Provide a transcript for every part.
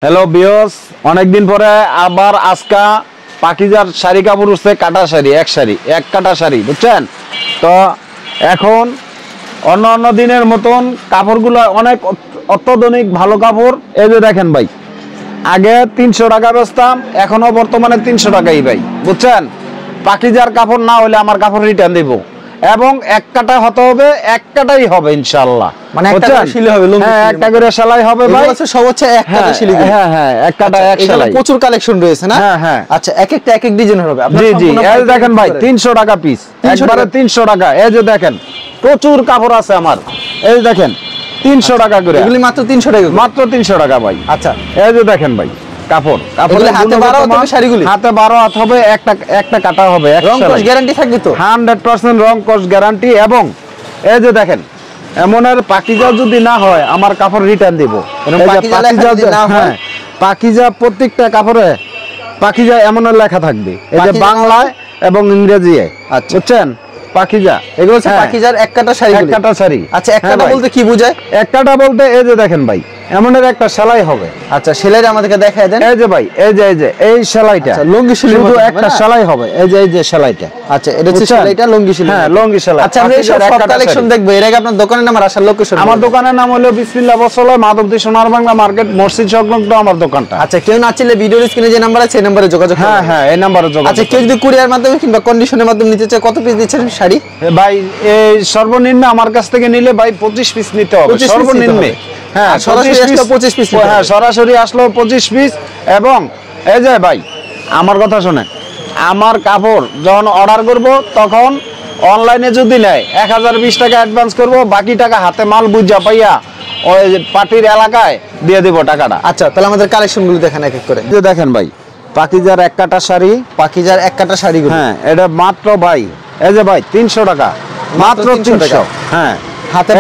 Hello viewers, অনেকদিন পরে আবার আজকা পাকিজার শাড়ি কাপড় উঠছে, কাটা শাড়ি, এক কাটা শাড়ি, বুঝছেন? তো এখন অন্য দিনের মতন কাপড়গুলো অনেক অত্যাধুনিক ভালো কাপড়। এই যে দেখেন ভাই, আগে 300 টাকা বেচতাম, এখনো বর্তমানে 300 টাকাই ভাই, বুঝছেন? পাকিজার কাপড় না হলে আমার কাপড় রিটার্ন দিব এবং এক কাটা হতে হবে, এক কাটাই হবে ইনশাআল্লাহ। মানে একটা করে সেলাই হবে, হ্যাঁ একটা করে সেলাই হবে ভাই। এগুলো সব হচ্ছে এক কাটা সেলাই। হ্যাঁ হ্যাঁ এক কাটা এক সেলাই। প্রচুর কালেকশন রয়েছে না? হ্যাঁ হ্যাঁ। আচ্ছা এক একটা এক এক ডিজাইন হবে। জি জি, এই দেখেন ভাই 300 টাকা পিস, একবারে 300 টাকা। এই যে দেখেন প্রচুর কাপড় আছে আমার, এই দেখেন 300 টাকা করে। এগুলি মাত্র 300 টাকা, মাত্র 300 টাকা ভাই। আচ্ছা এই যে দেখেন ভাই কাপড়, কাপড়ের হাতে 12 হাতে শাড়িগুলি, হাতে 12 হাত হবে, একটা কাটা হবে, রং কস গ্যারান্টি থাকবে তো? 100% রং কস গ্যারান্টি। এবং এই যে দেখেন এমনের পাকিজা যদি না হয় আমার কাপড় রিটার্ন দিব। হ্যাঁ পাকিজা প্রত্যেকটা কাপড়ে পাকিজা এমনের লেখা থাকবে, এই যে বাংলায় এবং ইংরেজি। আচ্ছা বুঝছেন? পাকিজা এগুলো হচ্ছে পাকিজার এক কাটা শাড়ি। এক কাটা শাড়ি। আচ্ছা এক কাটা বলতে কি বোঝায়? এক কাটা বলতে এই যে দেখেন ভাই এমনের একটা সেলাই হবে। আচ্ছা সেলাইটা আমাদেরকে দেখায় দেন। এই যে ভাই এই যে এই সেলাইটা লুঙ্গি সেলাই, শুধু একটা সেলাই হবে। এই যে সেলাইটা। আচ্ছা এটা হচ্ছে সেলাইটা, লুঙ্গি সেলাই। হ্যাঁ লুঙ্গি সেলাই। আচ্ছা আমরা এই সব কালেকশন দেখব। এর আগে আপনার দোকানের নাম আর আসার লোকেশন? আমার দোকানের নাম হলো বিসমিল্লাহ বস্ত্রালয়, মাধবদী সোনার বাংলা মার্কেট, মসজিদ সংলগ্ন আমার দোকানটা। আচ্ছা কেউ না চাইলে ভিডিওর স্ক্রিনে যে নাম্বার আছে এই নম্বরে যোগাযোগ করুন। হ্যাঁ হ্যাঁ এই নম্বরে যোগাযোগ। আচ্ছা কেউ যদি কুরিয়ার মাধ্যমে কিংবা কন্ডিশনের মাধ্যমে নিতে চায় কত পিস দিচ্ছেন শাড়ি? ভাই এই সর্বনিম্ন আমার কাছ থেকে নিলে ভাই 25 পিস নিতে হবে সর্বনিম্ন। হ্যাঁ সরাসরি আসলে 25 পিস। হ্যাঁ সরাসরি আসলো 25 পিস। এবং এই যে ভাই আমার কথা শুনে, আমার কাপড় যখন অর্ডার করব তখন অনলাইনে যদি নেয় 1020 টাকা অ্যাডভান্স করব, বাকি টাকা হাতে মাল বুঝা পাইয়া ওই পার্টির এলাকায় দিয়ে দেব টাকাটা। আচ্ছা তাহলে আমাদের কালেকশনগুলো দেখেন এক এক করে। এই যে দেখেন ভাই পাকিজার এক কাটা শাড়ি, পাকিজার এক কাটা শাড়িগুলো। হ্যাঁ এটা মাত্র ভাই এই যে ভাই 300 টাকা, মাত্র 300। হ্যাঁ হাতে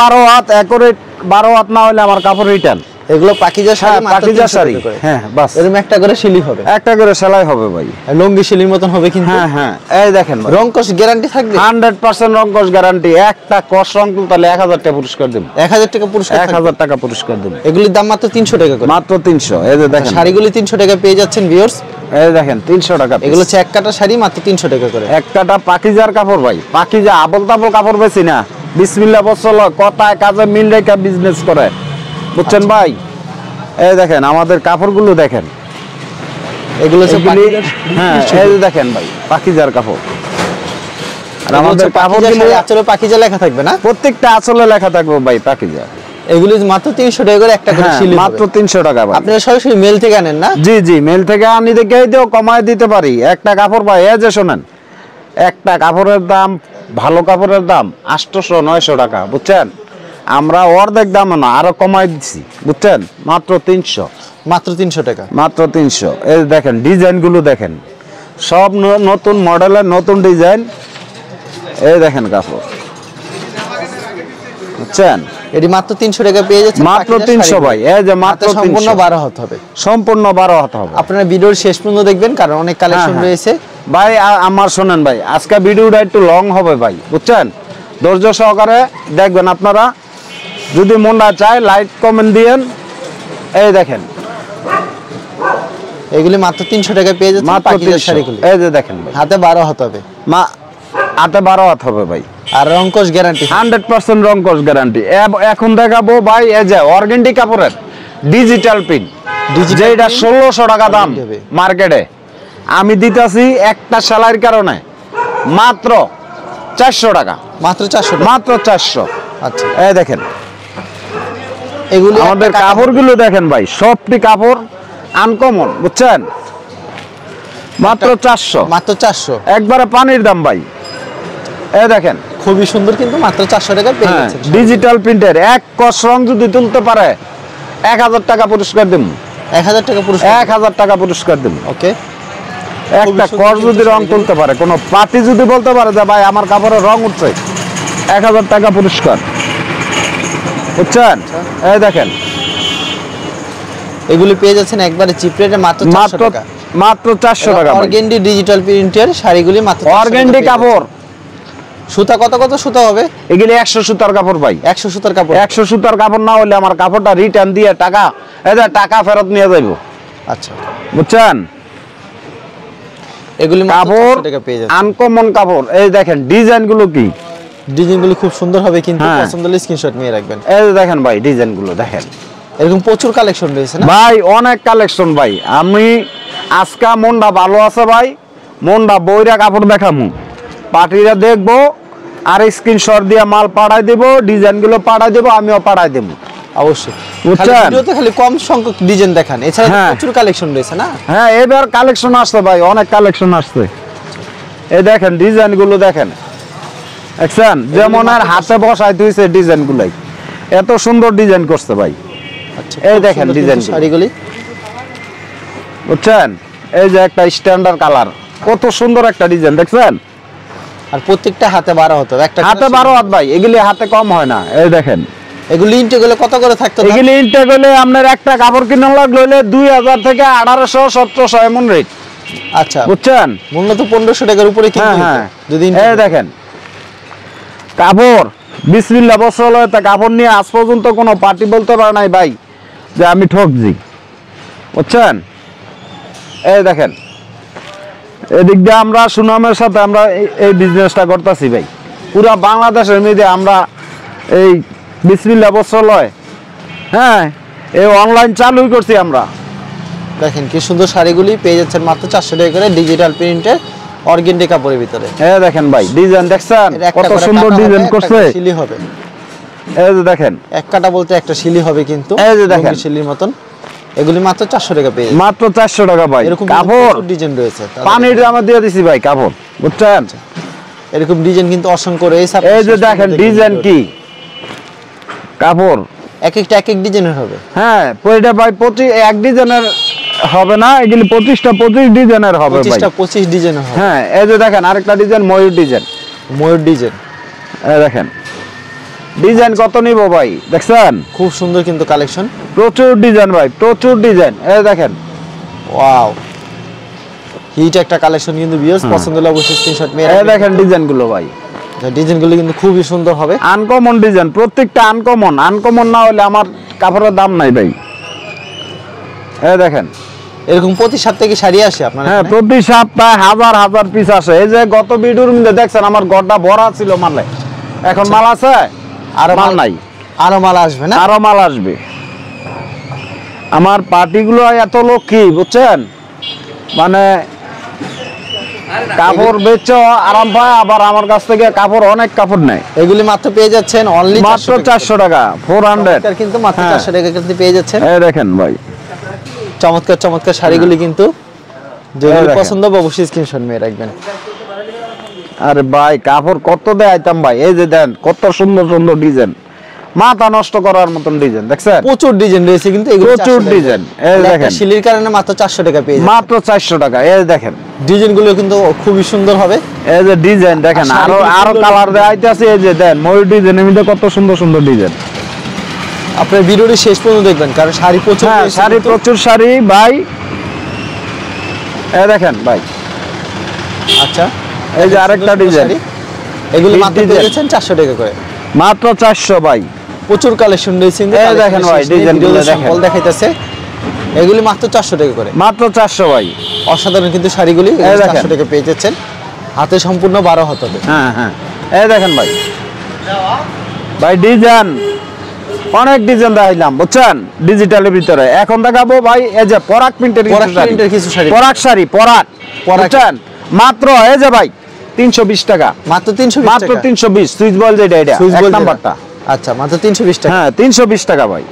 12 হাত একুরেট 12 হাত না হলে আমার কাপড় রিটার্ন। এগুলো পাকিজা শাড়ি, পাকিজা শাড়ি। হ্যাঁ বাস এরকম একটা করে সেলাই হবে, একটা করে সেলাই হবে ভাই, লুঙ্গি সেলির মতন হবে কিন্তু। হ্যাঁ হ্যাঁ এই দেখেন রং কস গ্যারান্টি থাকবে 100% রং কস গ্যারান্টি। একটা কস রং তুললে 1000 টাকা পুরস্কার দেব। 1000 টাকা পুরস্কার, 1000 টাকা পুরস্কার দেব। এগুলির দাম মাত্র 300 টাকা করে, মাত্র 300। এই যে দেখেন শাড়িগুলি 300 টাকা পেয়ে যাচ্ছেন ভিউয়ার্স। এই দেখেন 300 টাকা। এগুলো হচ্ছে এক কাটা শাড়ি মাত্র 300 টাকা করে। এক কাটা পাকিজার কাপড় ভাই, পাকিজা আবল তাবল কাপড় বেশি না, বিসমিল্লাহ বস্ত্রালয় কথায় কাজে মিল রেখা বিজনেস করে, বুঝছেন ভাই? এই দেখেন আমাদের কাপড়গুলো দেখেন, এগুলো হচ্ছে হ্যাঁ এই যে দেখেন ভাই পাকিজার কাপড়। আর আমাদের কাপড়গুলো আঁচলে পাকিজা লেখা থাকবে না? প্রত্যেকটা আঁচলে লেখা থাকবে ভাই পাকিজা। এগুলো মাত্র 300 টাকা করে একটা করে সেলাই, মাত্র 300 টাকা ভাই। আপনারা সরাসরি মেল থেকে আনেন না? জি জি মেল থেকে আনি, দেখে দিও কমায় দিতে পারি। একটা কাপড় ভাই এই যে শোনেন, একটা কাপড়ের দাম, ভালো কাপড়ের দাম 800-900 টাকা, বুঝছেন? আমরা অর্ধেক দাম না আরো কমাই দিচ্ছি, বুঝছেন? মাত্র 300, মাত্র 300 টাকা, মাত্র 300। এই দেখেন ডিজাইন গুলো দেখেন, সব নতুন মডেলের নতুন ডিজাইন। এই দেখেন কাপড়, বুঝছেন? এটি মাত্র 300 টাকা পেয়ে যাচ্ছেন, মাত্র 300 ভাই। এই যে মাত্র সম্পূর্ণ 12 হাত হবে, সম্পূর্ণ 12 হাত হবে। আপনারা ভিডিওর শেষ পর্যন্ত দেখবেন কারণ অনেক কালেকশন রয়েছে ভাই। আমার শোনেন ভাই, আজকে ভিডিওটা একটু লং হবে ভাই, বুঝছেন? ধৈর্য সহকারে দেখবেন আপনারা। যদি মনটা চায় লাইক কমেন্ট দিয়েন। এই দেখেন এগুলি মাত্র 300 টাকা পেয়ে যাচ্ছেন পাকিজা শাড়িগুলো। এই যে দেখেন ভাই হাতে 12 হাত হবে, হাতে 12 হাত হবে ভাই, আর রংকশ গ্যারান্টি 100% রংকশ গ্যারান্টি। এখন দেখাবো ভাই এই যে অর্গানডি কাপড়ের ডিজিটাল প্রিন্ট, যেটা 1600 টাকা দাম মার্কেটে, আমি দিতেছি একটা সেলাইয়ের কারণে মাত্র 400 টাকা, মাত্র 400, মাত্র 400। আচ্ছা এই দেখেন এগুলো আমাদের কাপড়গুলো দেখেন ভাই, সবটি কাপড় আনকমন, বুঝছেন? মাত্র 400, মাত্র 400, একবারে পানির দাম ভাই। এই দেখেন খুবই সুন্দর কিন্তু মাত্র 400 টাকা পেয়ে যাচ্ছেন। ডিজিটাল প্রিন্টের এক কস রং যদি তুলতে পারে 1000 টাকা পুরস্কার দেব। 1000 টাকা পুরস্কার, 1000 টাকা পুরস্কার দেব। ওকে। একটা কস যদি রং তুলতে পারে, কোন পার্টি যদি বলতে পারে যে ভাই আমার কাপড়ের রং উঠছে, 1000 টাকা পুরস্কার, বুঝছেন? এই দেখেন এগুলি পেয়ে যাচ্ছেন একবারে চিপ রেটে মাত্র 400 টাকা, মাত্র 400 টাকা। অর্গানডি ডিজিটাল প্রিন্টের শাড়িগুলি মাত্র অর্গানডি কাপড় সুতা কত কত সুতা হবে? এগুলি 100 সুতার কাপড় ভাই। 100 সুতার কাপড়। 100 সুতার কাপড় না হলে আমার কাপড়টা রিটার্ন দিয়ে টাকা ফেরত নিয়ে যাইব। আচ্ছা, বুঝছেন? এগুলি কাপড় টাকা পেয়ে যাচ্ছে, আনকমন কাপড়। এই দেখেন ডিজাইনগুলো কি, ডিজাইনগুলো খুব সুন্দর হবে কিন্তু পছন্দ হলে স্ক্রিনশট নিয়ে রাখবেন। এই দেখেন ভাই ডিজাইনগুলো দেখেন, এরকম প্রচুর কালেকশন রয়েছে না ভাই? অনেক কালেকশন ভাই। আমি আজকা মনটা ভালো আছে ভাই, মনটা বইরা কাপড় দেখামু, পার্টিরা দেখবো আর স্ক্রিনশট দিয়ে মাল পাঠাই দেব, ডিজাইনগুলো পাঠাই দেব, আমিও পাঠাই দেব অবশ্যই। বুঝছেন? ভিডিওতে খালি কম সংখ্যক ডিজাইন দেখান, এছাড়া হ্যাঁ। প্রচুর কালেকশন রয়েছে না? হ্যাঁ, এবার কালেকশন আসছে ভাই, অনেক কালেকশন আসছে। এই দেখেন ডিজাইনগুলো দেখেন, দেখছেন? যেমন আর হাতে বসাই দিয়েছে ডিজাইনগুলাই, এত সুন্দর ডিজাইন করছে ভাই। আচ্ছা, এই দেখেন ডিজাইন শাড়িগুলি, বুঝছেন? এই যে একটা স্ট্যান্ডার্ড কালার, কত সুন্দর একটা ডিজাইন দেখছেন? আর প্রত্যেকটা হাতে 12 হতো, একটা হাতে 12 হাত ভাই, এগুলি হাতে কম হয় না। এই দেখেন এগুলি ইনটে গেলে কত করে থাকতো? এগুলি ইনটে গেলে আপনার একটা কাপড় কিনা লাগলো হলে 2000 থেকে 1800 1700 এমন রেট। আচ্ছা, বুঝছেন? মূল্য তো 1500 টাকার উপরে কিনতে হ্যাঁ, হতো যদি এই দেখেন কাপড়, বিসমিল্লাহ বছর হলো তা কাপড় নিয়ে আজ পর্যন্ত কোনো পার্টি বলতে পারে নাই ভাই যে আমি ঠকছি। বুঝছেন? এই দেখেন এদিক দিয়ে আমরা সুনামের সাথে আমরা এই বিজনেসটা করতেছি ভাই। পুরা বাংলাদেশের মধ্যে আমরা এই বিসমিল্লাহ বছর লয়, হ্যাঁ, এই অনলাইন চালু করছি আমরা। দেখেন কি সুন্দর শাড়িগুলি পেয়ে যাচ্ছেন মাত্র 400 টাকা করে, ডিজিটাল প্রিন্টের অর্গেন্ডি কাপড়ের ভিতরে। এই দেখেন ভাই ডিজাইন দেখছেন কত সুন্দর ডিজাইন করছে। শিলি হবে, এই যে দেখেন এক কাটা বলতে একটা শিলি হবে কিন্তু, এই যে দেখেন শিলির মতন। এগুলি মাত্র 400 টাকা পেয়ে যাচ্ছেন, মাত্র 400 টাকা ভাই। এরকম কাপড় ডিজাইন রয়েছে, পানির দামে দিয়ে দিছি ভাই কাপড়। বুঝছেন? এরকম ডিজাইন কিন্তু অসংখ্য রয়েছে। এই যে দেখেন ডিজাইন কি, কাপড় এক একটা এক এক ডিজাইনের হবে। হ্যাঁ, এটা ভাই 25 এক ডিজাইনের হবে না, এগুলি 25টা 25 ডিজাইনের হবে ভাই। 25টা 25 ডিজাইনের হবে। হ্যাঁ, এই যে দেখেন আরেকটা ডিজাইন ময়ূর ডিজাইন, ময়ূর ডিজাইন। এই দেখেন ডিজাইন কত নিব ভাই, দেখছেন? খুব সুন্দর কিন্তু কালেকশন, প্রচুর ডিজাইন ভাই, প্রচুর ডিজাইন। এই দেখেন ওয়াও, হিট একটা কালেকশন কিন্তু ভিউয়ার্স, পছন্দ হলে অবশ্যই স্ক্রিনশট নিয়ে এই দেখেন ডিজাইনগুলো ভাই, ডিজাইনগুলো কিন্তু খুবই সুন্দর হবে, আনকমন ডিজাইন, প্রত্যেকটা আনকমন। আনকমন না হলে আমার কাপড়ের দাম নাই ভাই। এই দেখেন এরকম প্রতি সপ্তাহে কি শাড়ি আসে আপনার? হ্যাঁ, প্রতি সপ্তাহে হাজার হাজার পিস আসে। এই যে গত ভিডিওর মধ্যে দেখছেন আমার ঘরটা ভরা ছিল মালে, এখন মাল আছে আর মাল নাই, আরো মাল আসবে না? আরো মাল আসবে। আমার পার্টিগুলো এত লক্ষ্মী, বুঝছেন? মানে কাপড় বেচো আরাম পায়, আবার আমার কাছ থেকে কাপড় অনেক কাপড় নেয়। এগুলি মাত্র পেয়ে যাচ্ছেন অনলি মাত্র 400 টাকা, 400 কিন্তু মাত্র 400 টাকা কিন্তু পেয়ে যাচ্ছেন। এই দেখেন ভাই চমৎকার চমৎকার শাড়িগুলি কিন্তু যেগুলো দেখেন। পছন্দ হবে অবশ্যই স্ক্রিনশট নিয়ে রাখবেন। আরে ভাই কাপড় কত দেয় আইতাম ভাই। এই যে দেন কত সুন্দর সুন্দর ডিজাইন, মাথা নষ্ট করার মতন ডিজাইন, দেখছেন? প্রচুর ডিজাইন রয়েছে কিন্তু এগুলো প্রচুর ডিজাইন। এই দেখেন শিলির কারণে মাত্র 400 টাকা পেয়ে যাচ্ছেন, মাত্র 400 টাকা। এই দেখেন ডিজাইনগুলো কিন্তু খুবই সুন্দর হবে। এই যে ডিজাইন দেখেন, আর আরো শাড়িগুলো আরো সুন্দর কালার সুন্দর। দেয় আইতাছে। এই যে দেন ময়ূর ডিজাইনের মধ্যে কত সুন্দর সুন্দর ডিজাইন। আপনার ভিডিওটি শেষ পর্যন্ত দেখবেন কারণ শাড়ি প্রচুর হ্যাঁ, রয়েছে শাড়ি কিন্তু। প্রচুর শাড়ি ভাই। এই দেখেন ভাই, আচ্ছা এই যে আরেকটা ডিজাইন, এগুলো হিট মাত্র ডিজাইন। পেয়ে যাচ্ছেন 400 টাকা করে, মাত্র 400 ভাই। প্রচুর কালেকশন রয়েছে কিন্তু এই দেখেন ভাই, ডিজাইনগুলো দেখেন। স্যাম্পল দেখাইতেছে, এগুলি মাত্র 400 টাকা করে, মাত্র 400 ভাই। অসাধারণ কিন্তু শাড়িগুলি এই দেখেন। 400 টাকা পেয়ে যাচ্ছেন, হাতে সম্পূর্ণ 12 হাত হবে। হ্যাঁ হ্যাঁ, এই দেখেন ভাই, ভাই ডিজাইন অনেক ডিজাইন দেখাইলাম, বুঝছেন? ডিজিটালের ভিতরে এখন দেখাবো ভাই এই যে পরাগ প্রিন্টের কিছু শাড়ি, পরাগ শাড়ি, পরাগ, বুঝছেন? মাত্র এই যে ভাই 320 টাকা, মাত্র 320 মাত্র টাকা, 320। সুইচ বল যেটা, এটা সুইচ এক বল নাম্বারটা। আচ্ছা মাত্র 320 টাকা। হ্যাঁ 320 টাকা ভাই।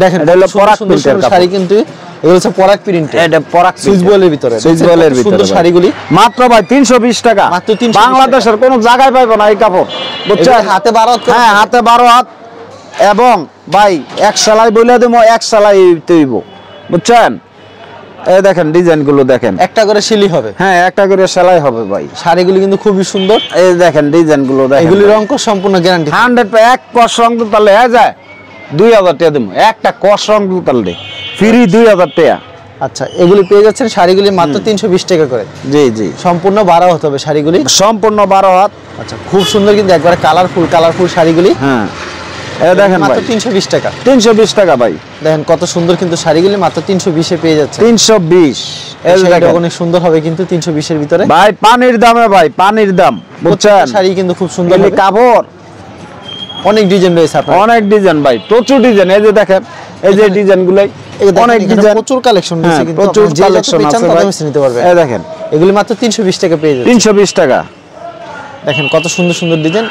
দেখেন এটা হলো সুন্দর পরাগ সুন্দর প্রিন্টের কাপড়। শাড়ি কিন্তু এগুলো হচ্ছে পরাগ প্রিন্ট, এটা পরাগ সুইচ বলের ভিতরে, সুইচ দেখছেন বলের কত ভিতরে সুন্দর ভাই। শাড়িগুলি মাত্র ভাই 320 টাকা। মাত্র 320 বাংলাদেশের কোনো জায়গায় পাইবো না এই কাপড়, বুঝছেন? এগুলো হাতে 12 হাত করে হ্যাঁ, থাকে। হাতে 12 হাত এবং ভাই এক সেলাই বলে দেবো, এক সেলাই তৈব, বুঝছেন? এই দেখেন ডিজাইনগুলো দেখেন, একটা করে শিলি হবে, হ্যাঁ একটা করে সেলাই হবে ভাই। শাড়িগুলি কিন্তু খুবই সুন্দর, এই দেখেন ডিজাইনগুলো দেখেন, এগুলি রং কোড সম্পূর্ণ গ্যারান্টি। 100 এক কস রং তাহলে যায় 2000 টাকা দেবো, একটা কস রং তাহলে ফ্রি 2000 টাকা। আচ্ছা, এগুলি পেয়ে যাচ্ছেন শাড়িগুলি মাত্র 320 টাকা করে। জি জি, সম্পূর্ণ 12 হতে হবে শাড়িগুলি। সম্পূর্ণ 12 হাত। আচ্ছা, খুব সুন্দর কিন্তু একবারে কালারফুল শাড়িগুলি। হ্যাঁ, এই দেখেন মাত্র ভাই 320 টাকা। 320 টাকা ভাই। দেখেন কত সুন্দর কিন্তু শাড়িগুলি মাত্র 320 এ পেয়ে যাচ্ছে। 320, এই শাড়িটা দেখেন অনেক সুন্দর হবে কিন্তু 320 এর ভিতরে। ভাই পানির দামে ভাই, পানির দাম, বুঝছেন? শাড়ি কিন্তু খুব সুন্দর এই হবে। কাপড় অনেক ডিজাইন রয়েছে আপনার। অনেক ডিজাইন ভাই, প্রচুর ডিজাইন। এই যে দেখেন, এই যে ডিজাইনগুলাই অনেক ডিজাইন, প্রচুর কালেকশন রয়েছে কিন্তু প্রচুর আপনি যে যত কালেকশন চান আছে তত ভাই। বেশি নিতে পারবেন। এই দেখেন, এগুলি মাত্র 320 টাকা পেয়ে যাচ্ছে। 320 টাকা। দেখেন কত সুন্দর ডিজাইন।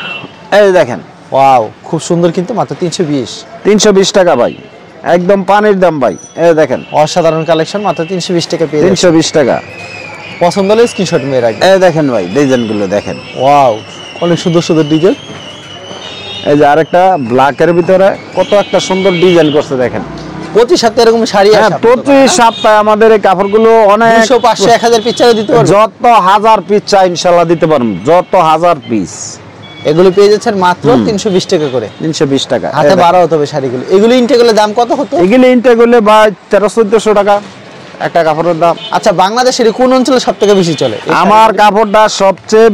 এই দেখেন, ওয়াও, খুব সুন্দর কিন্তু মাত্র 320 টাকা ভাই, একদম পানির দাম ভাই। এই দেখেন, অসাধারণ কালেকশন, মাত্র 320 টাকা পেয়ে যাচ্ছে। 320 টাকা। পছন্দ হলে স্ক্রিনশট মেরে রাখবেন। এই দেখেন ভাই, ডিজাইনগুলো দেখেন। ওয়াও, অনেক সুন্দর ডিজাইন। এই যে আরেকটা ব্ল্যাকের ভিতরে কত একটা সুন্দর ডিজাইন করছে দেখেন। প্রতি সপ্তাহে এরকম শাড়ি আসে। হ্যাঁ, প্রতি সপ্তাহে আমাদের এই কাপড়গুলো অনেক 200 500 1000 পিস চাইলে দিতে পারবেন। যত হাজার পিস চাই ইনশাআল্লাহ দিতে পারবো, যত হাজার পিস। এগুলো পেয়ে যাচ্ছেন মাত্র 320 টাকা করে। 320 টাকা। হাতে 12 হতে হবে শাড়িগুলো। এগুলো ইন্টেগুলো দাম কত হতো? এগুলি ইন্টেগুলো ভাই 1300-1400 টাকা একটা কাপড়ের দাম। আচ্ছা, বাংলাদেশের কোন অঞ্চলে সবথেকে বেশি চলে? আমার কাপড়টা সবচেয়ে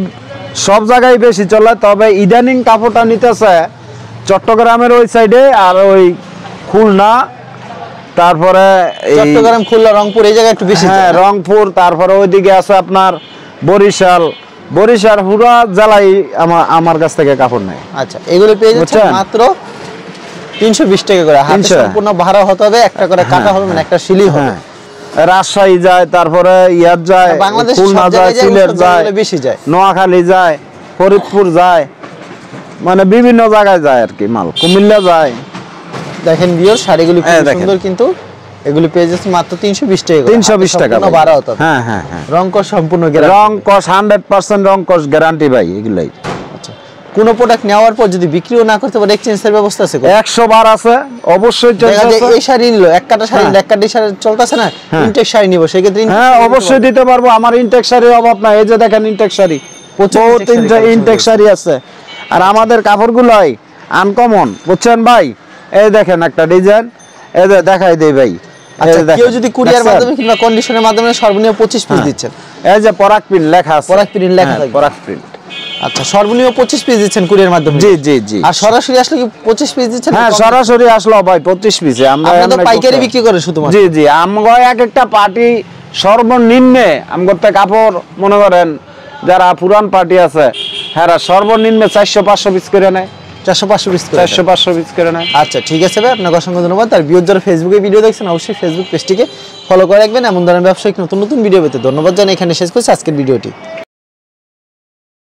সব জায়গায় বেশি চলে, তবে ইদানিং কাপড়টা নিতেছে চট্টগ্রামের ওই সাইডে, আর ওই খুলনা, তারপরে চট্টগ্রাম, খুলনা, রংপুর এই জায়গায় একটু বেশি চলে। হ্যাঁ, রংপুর, তারপরে ওইদিকে আছে আপনার বরিশাল পুরো জেলায় আমার কাছ থেকে কাপড় নেয়। আচ্ছা, এগুলো পেয়ে যাচ্ছে বুঝছেন? মাত্র 320 টাকা করে। হাতে 300 সম্পূর্ণ ভাড়া হতে হবে, একটা করে কাটা হবে, মানে একটা সিলি হবে। হ্যাঁ, রাজশাহী যায়, তারপরে ইয়ার যায়, বাংলাদেশের খুলনা সব যায়, জায়গায় সিলেট সব যায়, জায়গায় বেশি যায়। নোয়াখালী যায়, ফরিদপুর যায়, মানে বিভিন্ন জায়গায় যায় আর কি মাল, কুমিল্লা যায়। দেখেন ভিউয়ার, শাড়িগুলি খুব দেখেন। সুন্দর কিন্তু। এগুলি পেয়ে যাচ্ছে মাত্র 320 টাকা করে। 320 টাকা সম্পূর্ণ ভাই। ভাড়া হতে হবে। হ্যাঁ হ্যাঁ হ্যাঁ, রং কস সম্পূর্ণ গ্যারান্টি। রং কস 100% রং কস গ্যারান্টি ভাই এগুলাই। আচ্ছা, কোন প্রোডাক্ট নেওয়ার পর যদি বিক্রিও না করতে পারে এক্সচেঞ্জের ব্যবস্থা আছে? 100 বার আছে অবশ্যই। দেখা যায় এই শাড়ি নিলো, এক কাটা শাড়ি, এক কাটা শাড়ি চলতেছে না, ইনটেক শাড়ি নিব, সেই ক্ষেত্রে হ্যাঁ, অবশ্যই দিতে পারবো। আমার ইনটেক শাড়ির অভাব নাই। এই যে দেখেন ইনটেক শাড়ি, প্রচুর ইনটেক শাড়ি আছে। আর আমাদের কাপড়গুলোই আনকমন, বুঝছেন ভাই? এই দেখেন একটা ডিজাইন, এই যে দেখাই দেই ভাই। আচ্ছা, এই দেখেন, কেউ যদি কুরিয়ার দেখছেন? মাধ্যমে কিংবা কন্ডিশনের মাধ্যমে সর্বনিম্ন 25 পিস দিচ্ছেন। এই যে পরাগ প্রিন্ট লেখা আছে, পরাগ প্রিন্ট লেখা থাকবে। পরাগ প্রিন্ট। আচ্ছা, সর্বনিম্ন 25 পিস দিচ্ছেন কুরিয়ার মাধ্যমে? জি জি জি। আর সরাসরি আসলে কি 25 পিস দিচ্ছেন? হ্যাঁ, সরাসরি আসলো ভাই 25 পিসে। আমরা আপনারা তো পাইকারি বিক্রি করেন শুধুমাত্র? জি জি, আমগো এক একটা পার্টি সর্বনিম্নে আমগোতে কাপড় মনে করেন যারা পুরান পার্টি আছে হ্যাঁ সর্বনিম্নে 400-500 পিস করে নেয়। 400-500 পিস করে? 400-500 পিস করে নেয়। আচ্ছা, ঠিক আছে ভাই, আপনাকে অসংখ্য ধন্যবাদ। আর ভিউয়ার যারা ফেসবুকে ভিডিও দেখছেন অবশ্যই ফেসবুক পেজটিকে ফলো করে রাখবেন এমন ধরনের ব্যবসায়িক নতুন ভিডিও পেতে। ধন্যবাদ জানাই, এখানে শেষ করছি আজকের ভিডিওটি।